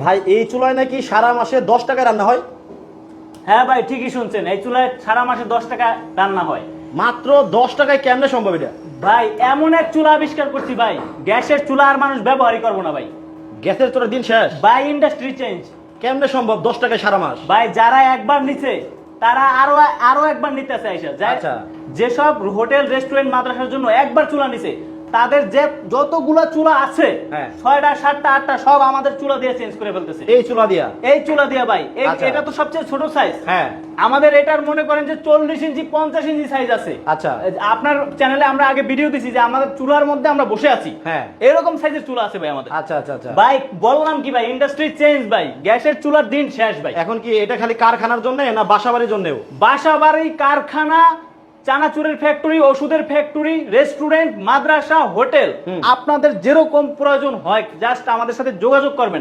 ভাই এই চুলায় নাকি সারা মাসে 10 টাকায় রান্না হয়? হ্যাঁ ভাই ঠিকই শুনছেন, এই চুলায় সারা মাসে 10 টাকা রান্না হয়। মাত্র 10 টাকায় কেমনে সম্ভব এটা? ভাই এমন এক চুলা আবিষ্কার করছি ভাই, গ্যাসের চুলা আর মানুষ ব্যবহারই করবো না ভাই। গ্যাসের তোর দিন শেষ। ভাই ইন্ডাস্ট্রি চেঞ্জ। কেমনে সম্ভব 10 টাকায় সারা মাস? ভাই যারা একবার নিছে তারা আরো একবার নিতেছে আইসা। আচ্ছা। যেসব হোটেল রেস্টুরেন্ট মাদ্রাসার জন্য একবার চুলা নিছে, তাদের যে যতগুলা চুলা আছে, হ্যাঁ। 6টা 7টা 8টা সব আমাদের চুলা দিয়ে চেঞ্জ করে ফেলতেছে। এই চুলা দিয়া? এই চুলা দিয়া ভাই। আচ্ছা। এটা তো সবচেয়ে ছোট সাইজ। হ্যাঁ। আমাদের এটার মনে করেন যে 40 ইঞ্চি 50 ইঞ্চি সাইজ আছে। আচ্ছা। আপনার চ্যানেলে আমরা আগে ভিডিও দিছি যে আমাদের চুলার মধ্যে আমরা বসে আছি। হ্যাঁ। এরকম সাইজের চুলা আছে ভাই আমাদের। আচ্ছা আচ্ছা আচ্ছা। ভাই বললাম কি ভাই, ইন্ডাস্ট্রি চেঞ্জ ভাই, গ্যাসের চুলার দিন শেষ ভাই। এখন কি এটা খালি কারখানার জন্য না বাসাবাড়ির জন্যও? বাসাবাড়ি, কারখানা, চানাচুরের ফ্যাক্টরি, ওষুধের ফ্যাক্টরি, রেস্টুরেন্ট, মাদ্রাসা, হোটেল, আপনাদের যেরকম প্রয়োজন হয় জাস্ট আমাদের সাথে যোগাযোগ করবেন।